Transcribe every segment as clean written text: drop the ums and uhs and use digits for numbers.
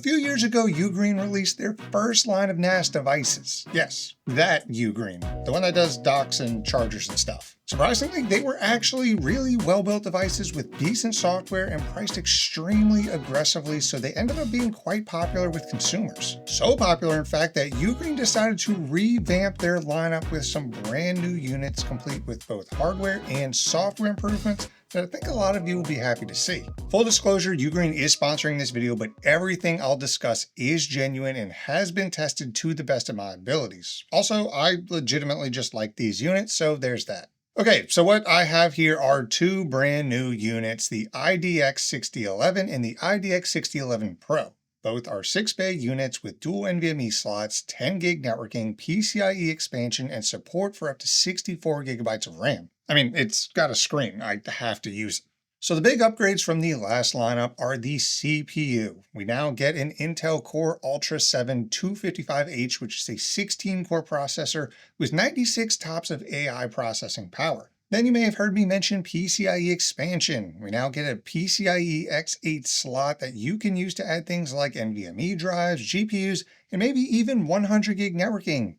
A few years ago, UGREEN released their first line of NAS devices. Yes, that UGREEN, the one that does docks and chargers and stuff. Surprisingly, they were actually really well-built devices with decent software and priced extremely aggressively, so they ended up being quite popular with consumers. So popular, in fact, that UGREEN decided to revamp their lineup with some brand new units complete with both hardware and software improvements that I think a lot of you will be happy to see. Full disclosure, UGREEN is sponsoring this video, but everything I'll discuss is genuine and has been tested to the best of my abilities. Also, I legitimately just like these units, so there's that. Okay, so what I have here are two brand new units, the IDX6011 and the IDX6011 Pro. Both are 6-bay units with dual NVMe slots, 10 gig networking, PCIe expansion, and support for up to 64 gigabytes of RAM. I mean, it's got a screen. I have to use it. So the big upgrades from the last lineup are the CPU. We now get an Intel Core Ultra 7 255H, which is a 16-core processor with 96 TOPS of AI processing power. Then you may have heard me mention PCIe expansion. We now get a PCIe X8 slot that you can use to add things like NVMe drives, GPUs, and maybe even 100 gig networking.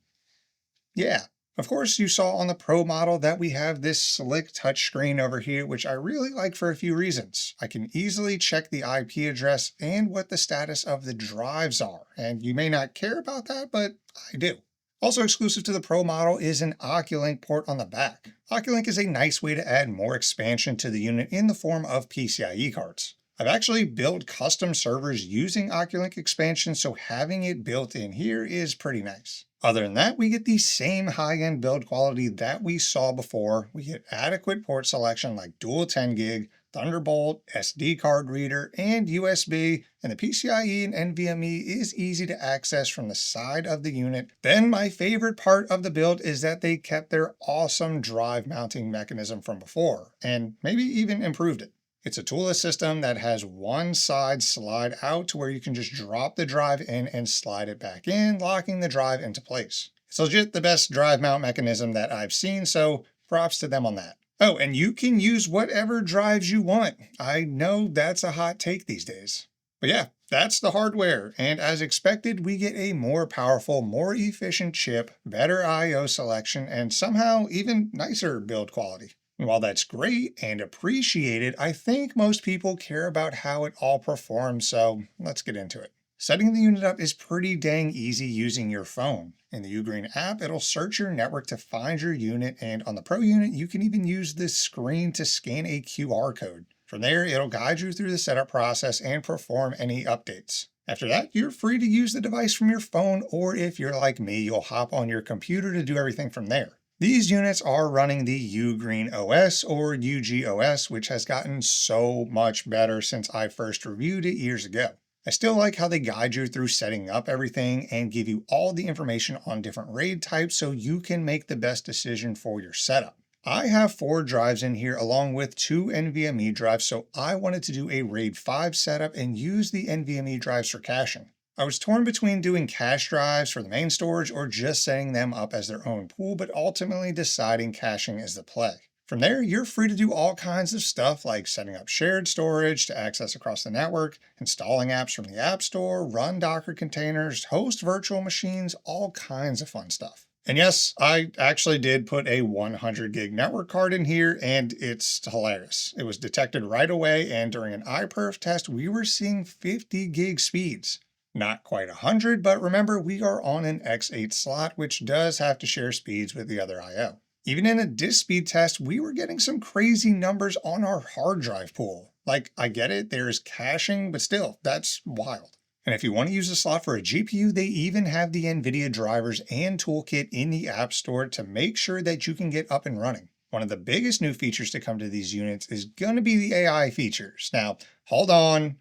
Yeah. Of course, you saw on the Pro model that we have this slick touchscreen over here, which I really like for a few reasons. I can easily check the IP address and what the status of the drives are, and you may not care about that, but I do. Also exclusive to the Pro model is an Oculink port on the back. Oculink is a nice way to add more expansion to the unit in the form of PCIe cards. I've actually built custom servers using Oculink expansion, so having it built in here is pretty nice. Other than that, we get the same high-end build quality that we saw before. We get adequate port selection like dual 10 gig, Thunderbolt, SD card reader, and USB, and the PCIe and NVMe is easy to access from the side of the unit. Then my favorite part of the build is that they kept their awesome drive mounting mechanism from before, and maybe even improved it. It's a toolless system that has one side slide out to where you can just drop the drive in and slide it back in, locking the drive into place. It's legit the best drive mount mechanism that I've seen, so props to them on that. Oh, and you can use whatever drives you want. I know that's a hot take these days. But yeah, that's the hardware, and as expected, we get a more powerful, more efficient chip, better I/O selection, and somehow even nicer build quality. And while that's great and appreciated, I think most people care about how it all performs, so let's get into it. Setting the unit up is pretty dang easy using your phone. In the UGREEN app, it'll search your network to find your unit, and on the Pro unit, you can even use this screen to scan a QR code. From there, it'll guide you through the setup process and perform any updates. After that, you're free to use the device from your phone, or if you're like me, you'll hop on your computer to do everything from there. These units are running the UGREEN OS or UGOS, which has gotten so much better since I first reviewed it years ago. I still like how they guide you through setting up everything and give you all the information on different RAID types so you can make the best decision for your setup. I have 4 drives in here along with 2 NVMe drives, so I wanted to do a RAID 5 setup and use the NVMe drives for caching. I was torn between doing cache drives for the main storage or just setting them up as their own pool, but ultimately deciding caching is the play. From there, you're free to do all kinds of stuff like setting up shared storage to access across the network, installing apps from the App Store, run Docker containers, host virtual machines, all kinds of fun stuff. And yes, I actually did put a 100 gig network card in here, and it's hilarious. It was detected right away, and during an iPerf test, we were seeing 50 gig speeds. Not quite 100, but remember, we are on an X8 slot, which does have to share speeds with the other I/O. Even in a disk speed test, we were getting some crazy numbers on our hard drive pool. Like, I get it, there's caching, but still, that's wild. And if you want to use a slot for a GPU, they even have the NVIDIA drivers and toolkit in the App Store to make sure that you can get up and running. One of the biggest new features to come to these units is going to be the AI features. Now, hold on.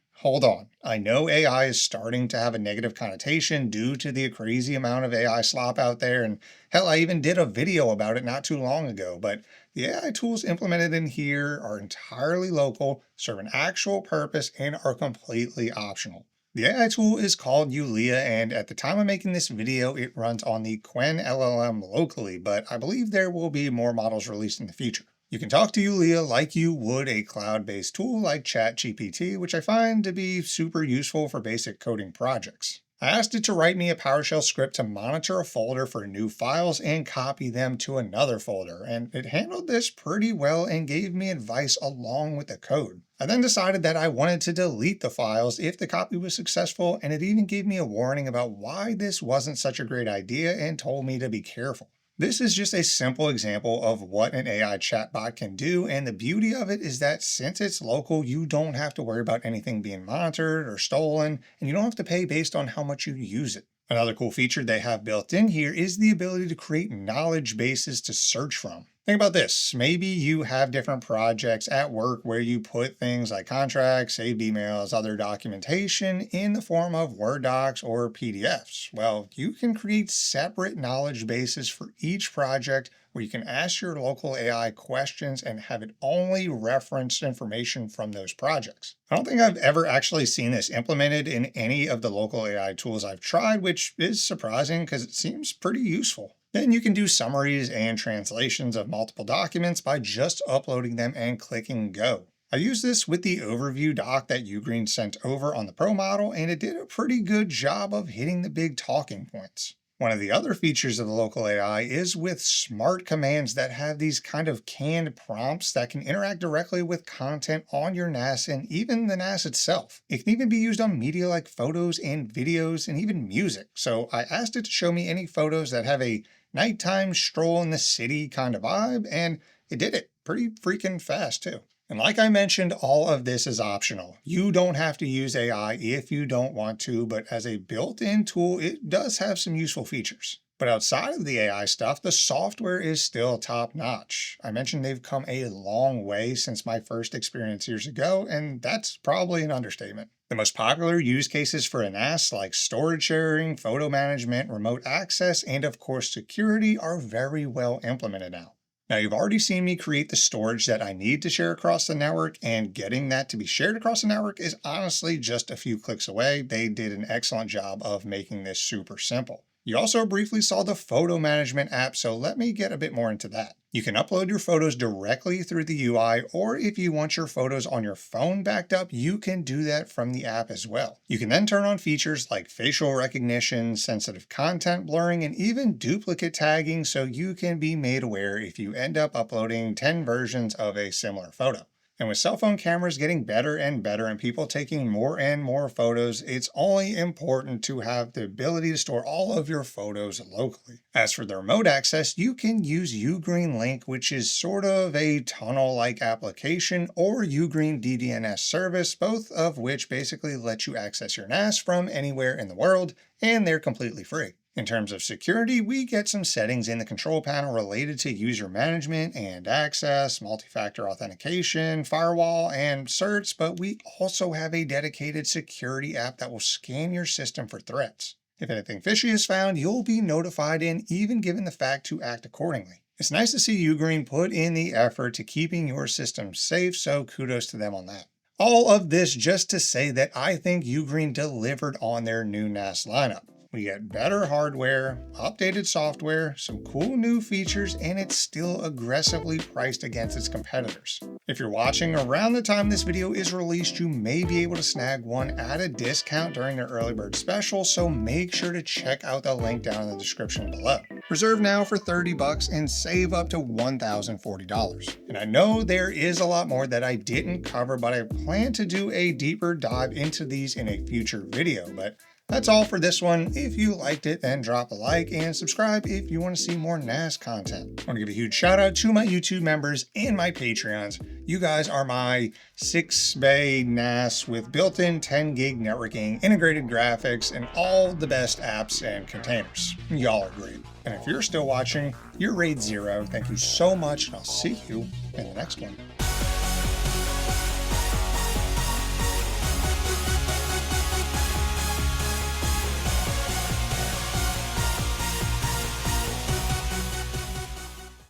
I know AI is starting to have a negative connotation due to the crazy amount of AI slop out there, and hell, I even did a video about it not too long ago, but the AI tools implemented in here are entirely local, serve an actual purpose, and are completely optional. The AI tool is called Yulia, and at the time of making this video, it runs on the Qwen LLM locally, but I believe there will be more models released in the future. You can talk to Yulia like you would a cloud-based tool like ChatGPT, which I find to be super useful for basic coding projects. I asked it to write me a PowerShell script to monitor a folder for new files and copy them to another folder, and it handled this pretty well and gave me advice along with the code. I then decided that I wanted to delete the files if the copy was successful, and it even gave me a warning about why this wasn't such a great idea and told me to be careful. This is just a simple example of what an AI chatbot can do, and the beauty of it is that since it's local, you don't have to worry about anything being monitored or stolen, and you don't have to pay based on how much you use it. Another cool feature they have built in here is the ability to create knowledge bases to search from. Think about this. Maybe you have different projects at work where you put things like contracts, saved emails, other documentation in the form of Word docs or PDFs. Well, you can create separate knowledge bases for each project where you can ask your local AI questions and have it only reference information from those projects. I don't think I've ever actually seen this implemented in any of the local AI tools I've tried, which is surprising because it seems pretty useful. Then you can do summaries and translations of multiple documents by just uploading them and clicking go. I used this with the overview doc that UGREEN sent over on the Pro model, and it did a pretty good job of hitting the big talking points. One of the other features of the local AI is with smart commands that have these kind of canned prompts that can interact directly with content on your NAS and even the NAS itself. It can even be used on media like photos and videos and even music. So I asked it to show me any photos that have a nighttime stroll in the city kind of vibe, and it did it pretty freaking fast too. And like I mentioned, all of this is optional. You don't have to use AI if you don't want to, but as a built-in tool, it does have some useful features. But outside of the AI stuff, the software is still top-notch. I mentioned they've come a long way since my first experience years ago, and that's probably an understatement. The most popular use cases for a NAS like storage sharing, photo management, remote access, and of course security are very well implemented now. Now, you've already seen me create the storage that I need to share across the network, and getting that to be shared across the network is honestly just a few clicks away. They did an excellent job of making this super simple. You also briefly saw the photo management app, so let me get a bit more into that. You can upload your photos directly through the UI, or if you want your photos on your phone backed up, you can do that from the app as well. You can then turn on features like facial recognition, sensitive content blurring, and even duplicate tagging so you can be made aware if you end up uploading 10 versions of a similar photo. And with cell phone cameras getting better and better and people taking more and more photos, it's only important to have the ability to store all of your photos locally. As for the remote access, you can use UGREEN Link, which is sort of a tunnel-like application, or UGREEN DDNS service, both of which basically let you access your NAS from anywhere in the world, and they're completely free. In terms of security, we get some settings in the control panel related to user management and access, multi-factor authentication, firewall, and certs, but we also have a dedicated security app that will scan your system for threats. If anything fishy is found, you'll be notified and even given the fact to act accordingly. It's nice to see UGREEN put in the effort to keeping your system safe, so kudos to them on that. All of this just to say that I think UGREEN delivered on their new NAS lineup. We get better hardware, updated software, some cool new features, and it's still aggressively priced against its competitors. If you're watching around the time this video is released, you may be able to snag one at a discount during their early bird special, so make sure to check out the link down in the description below. Reserve now for $30 and save up to $1,040. And I know there is a lot more that I didn't cover, but I plan to do a deeper dive into these in a future video, but that's all for this one. If you liked it, then drop a like and subscribe if you want to see more NAS content. I want to give a huge shout out to my YouTube members and my Patreons. You guys are my 6-bay NAS with built-in 10 gig networking, integrated graphics, and all the best apps and containers. Y'all are great. And if you're still watching, you're RAID 0. Thank you so much, and I'll see you in the next one.